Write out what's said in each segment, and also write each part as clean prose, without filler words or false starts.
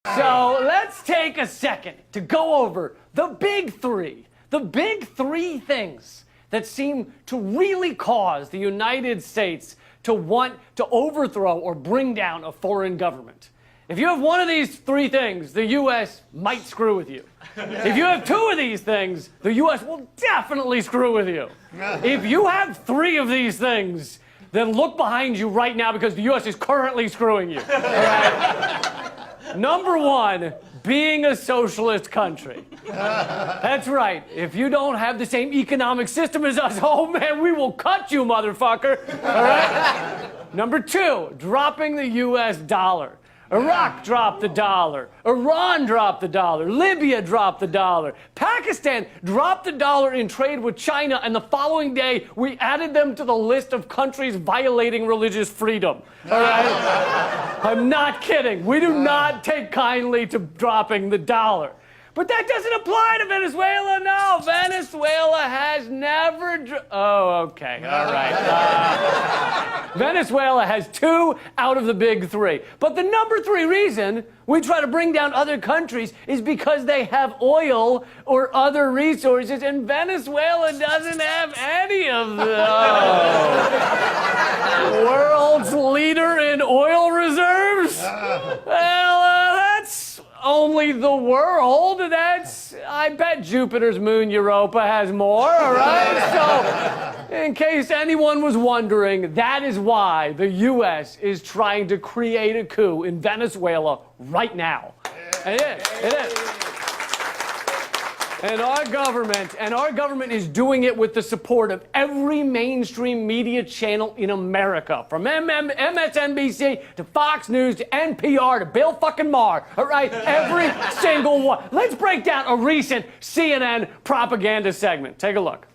So let's take a second to go over the big three things that seem to really cause the United States to want to overthrow or bring down a foreign government. If you have one of these three things, the U.S. might screw with you. If you have two of these things, the U.S. will definitely screw with you. If you have three of these things, then look behind you right now because the U.S. is currently screwing you. All right? Number one, being a socialist country. That's right. If you don't have the same economic system as us, oh man, we will cut you, motherfucker. All right? Number two, dropping the U.S. dollar. Iraq dropped the dollar. Iran dropped the dollar. Libya dropped the dollar. Pakistan dropped the dollar in trade with China, and the following day, we added them to the list of countries violating religious freedom. All right? I'm not kidding. We do not take kindly to dropping the dollar. But that doesn't apply to Venezuela, no. Venezuela has never... Oh, okay, all right. Venezuela has two out of the big three. But the number three reason we try to bring down other countries is because they have oil or other resources, and Venezuela doesn't have any of those. World's leader in oil reserves? Well, that's... only the world. That's, I bet Jupiter's moon Europa has more, all right? So, in case anyone was wondering, that is why the U.S. is trying to create a coup in Venezuela right now. It is. And our government is doing it with the support of every mainstream media channel in America, from MSNBC to Fox News to NPR to Bill fucking Maher, all right? Every single one. Let's break down a recent CNN propaganda segment. Take a look.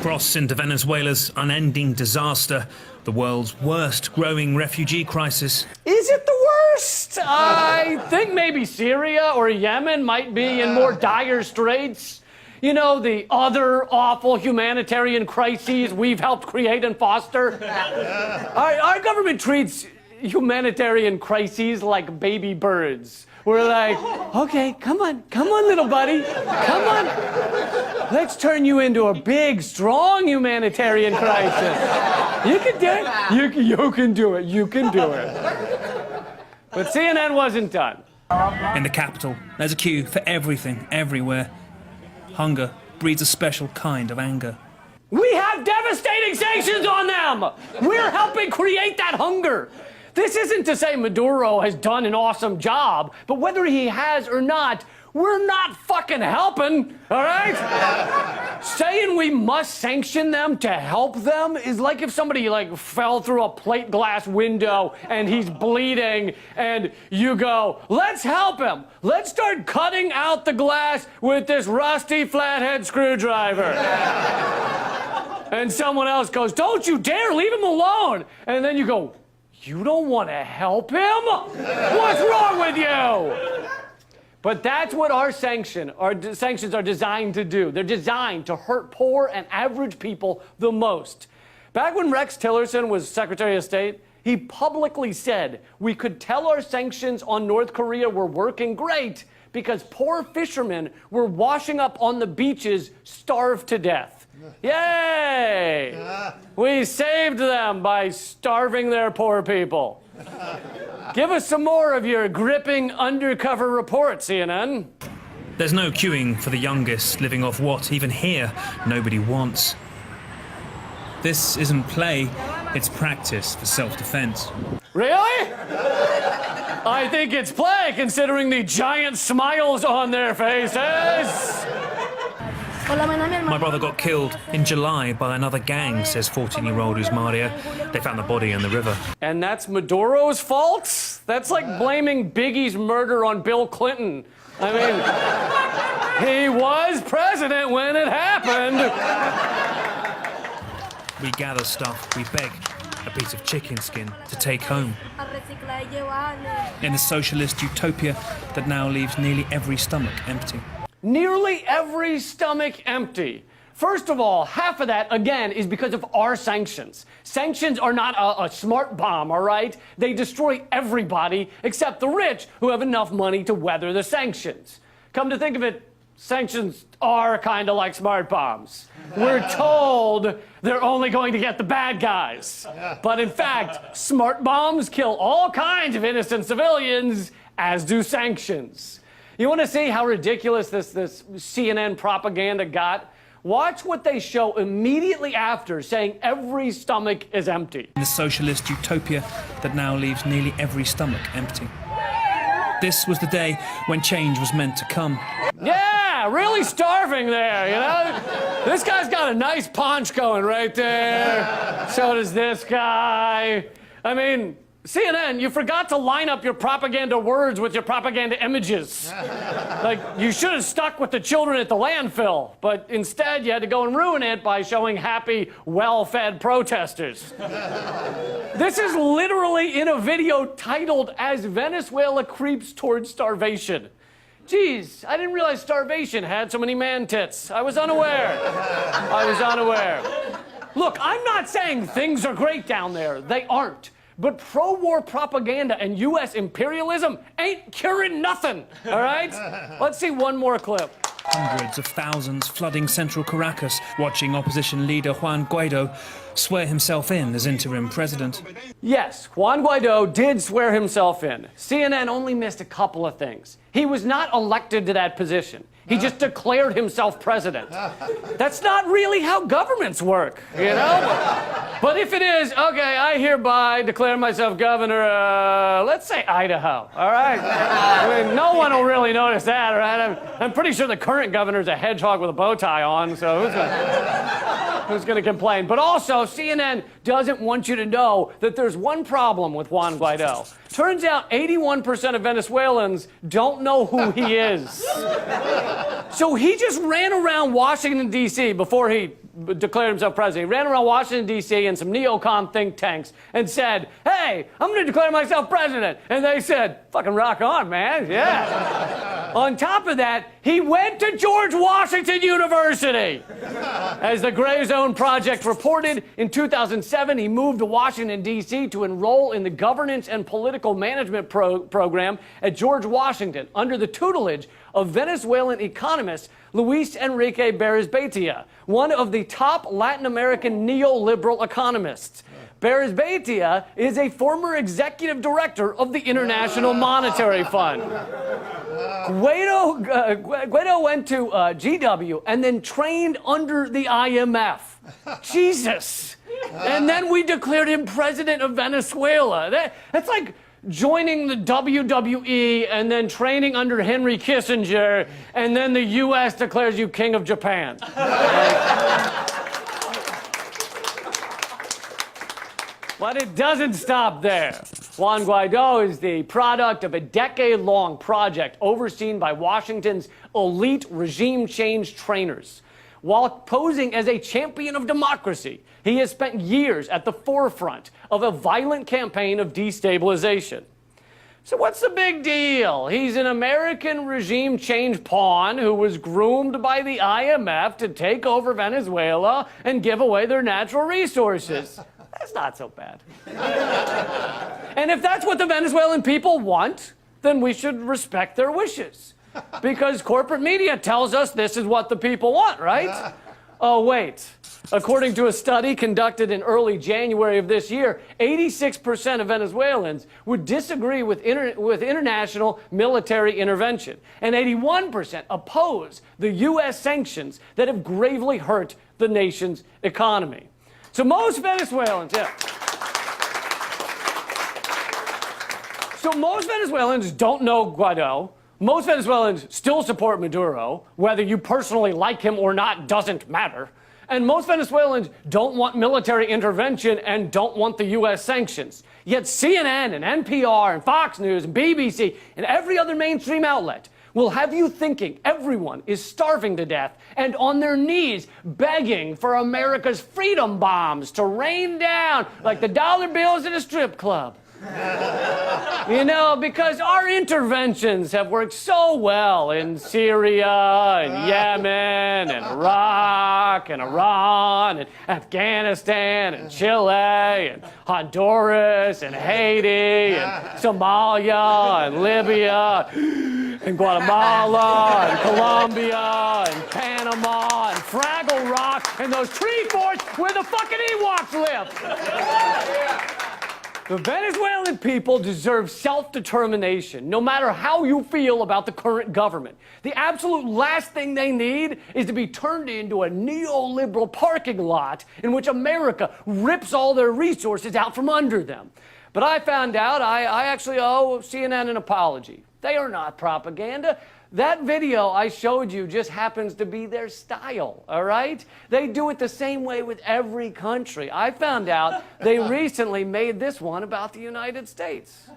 Cross into Venezuela's unending disaster, the world's worst growing refugee crisis. Is it the worst? I think maybe Syria or Yemen might be in more dire straits. You know, the other awful humanitarian crises we've helped create and foster. Our government treats humanitarian crises like baby birds. We're like, okay, come on, little buddy, come on. Let's turn you into a big, strong humanitarian crisis. You can do it. You can do it. You can do it. But CNN wasn't done. In the capital, there's a queue for everything, everywhere. Hunger breeds a special kind of anger. We have devastating sanctions on them. We're helping create that hunger. This isn't to say Maduro has done an awesome job, but whether he has or not, we're not fucking helping, all right? Saying we must sanction them to help them is like if somebody fell through a plate glass window and he's bleeding and you go, let's help him. Let's start cutting out the glass with this rusty flathead screwdriver. And someone else goes, don't you dare, leave him alone. And then you go, you don't want to help him? What's wrong with you? But that's what our sanctions are designed to do. They're designed to hurt poor and average people the most. Back when Rex Tillerson was Secretary of State, he publicly said we could tell our sanctions on North Korea were working great because poor fishermen were washing up on the beaches starved to death. Yay! We saved them by starving their poor people. Give us some more of your gripping undercover report, CNN. There's no queuing for the youngest, living off what, even here, nobody wants. This isn't play, it's practice for self-defense. Really? I think it's play, considering the giant smiles on their faces. My brother got killed in July by another gang, says 14-year-old Usmaria. They found the body in the river. And that's Maduro's fault? That's like blaming Biggie's murder on Bill Clinton. I mean, he was president when it happened. We gather stuff, we beg a piece of chicken skin to take home. In a socialist utopia that now leaves nearly every stomach empty. Nearly every stomach empty. First of all, half of that, again, is because of our sanctions. Sanctions are not a smart bomb, all right? They destroy everybody except the rich who have enough money to weather the sanctions. Come to think of it, sanctions are kind of like smart bombs. We're told they're only going to get the bad guys. But in fact, smart bombs kill all kinds of innocent civilians, as do sanctions. You want to see how ridiculous this CNN propaganda got? Watch what they show immediately after saying every stomach is empty. The socialist utopia that now leaves nearly every stomach empty. This was the day when change was meant to come. Yeah, really starving there, you know? This guy's got a nice paunch going right there. So does this guy. I mean, CNN, you forgot to line up your propaganda words with your propaganda images. Like, you should have stuck with the children at the landfill, but instead you had to go and ruin it by showing happy, well-fed protesters. This is literally in a video titled "As Venezuela Creeps Towards Starvation." Geez, I didn't realize starvation had so many man tits. I was unaware. Look, I'm not saying things are great down there. They aren't. But pro-war propaganda and U.S. imperialism ain't curing nothing, all right? Let's see one more clip. Hundreds of thousands flooding central Caracas, watching opposition leader Juan Guaido swear himself in as interim president. Yes, Juan Guaido did swear himself in. CNN only missed a couple of things. He was not elected to that position. He just declared himself president. That's not really how governments work, you know? But if it is, okay, I hereby declare myself governor, let's say Idaho, all right? I mean, no one will really notice that, all right? I'm pretty sure the current governor's a hedgehog with a bow tie on, so who's gonna complain? But also, CNN doesn't want you to know that there's one problem with Juan Guaido. Turns out 81% of Venezuelans don't know who he is. So he just ran around Washington, D.C. before he declared himself president. He ran around Washington, D.C. and some neocon think tanks and said, hey, I'm going to declare myself president. And they said, fucking rock on, man. Yeah. On top of that, he went to George Washington University. As the Gray Zone Project reported, in 2007, he moved to Washington, D.C. to enroll in the governance and political management program at George Washington under the tutelage of Venezuelan economist Luis Enrique Berisbeitia, one of the top Latin American neoliberal economists. Berisbeitia is a former executive director of the International Monetary Fund. Guaido went to GW and then trained under the IMF. Jesus. And then we declared him president of Venezuela. That's like joining the WWE and then training under Henry Kissinger, and then the U.S. declares you king of Japan. But it doesn't stop there. Juan Guaido is the product of a decade-long project overseen by Washington's elite regime change trainers. While posing as a champion of democracy, he has spent years at the forefront of a violent campaign of destabilization. So what's the big deal? He's an American regime change pawn who was groomed by the IMF to take over Venezuela and give away their natural resources. That's not so bad. And if that's what the Venezuelan people want, then we should respect their wishes. Because corporate media tells us this is what the people want, right? Oh, wait. According to a study conducted in early January of this year, 86% of Venezuelans would disagree with international military intervention, and 81% oppose the U.S. sanctions that have gravely hurt the nation's economy. So most Venezuelans, So most Venezuelans don't know Guaido. Most Venezuelans still support Maduro. Whether you personally like him or not doesn't matter. And most Venezuelans don't want military intervention and don't want the U.S. sanctions. Yet CNN and NPR and Fox News and BBC and every other mainstream outlet will have you thinking everyone is starving to death and on their knees begging for America's freedom bombs to rain down like the dollar bills at a strip club. You know, because our interventions have worked so well in Syria and Yemen and Iraq and Iran and Afghanistan and Chile and Honduras and Haiti and Somalia and Libya and Guatemala and Colombia and Panama and Fraggle Rock and those tree forts where the fucking Ewoks live. The Venezuelan people deserve self-determination, no matter how you feel about the current government. The absolute last thing they need is to be turned into a neoliberal parking lot in which America rips all their resources out from under them. But I found out I actually owe CNN an apology. They are not propaganda. That video I showed you just happens to be their style, all right? They do it the same way with every country. I found out they recently made this one about the United States.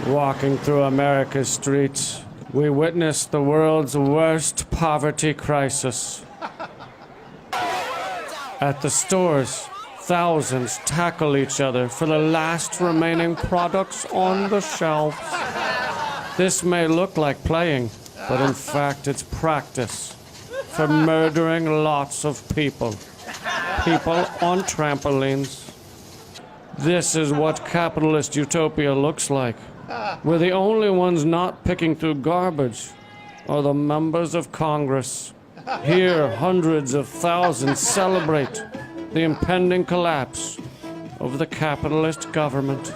Walking through America's streets, we witnessed the world's worst poverty crisis. At the stores, thousands tackle each other for the last remaining products on the shelves. This may look like playing, but in fact it's practice for murdering lots of people. People on trampolines. This is what capitalist utopia looks like. We're the only ones not picking through garbage are the members of Congress. Here, hundreds of thousands celebrate the impending collapse of the capitalist government.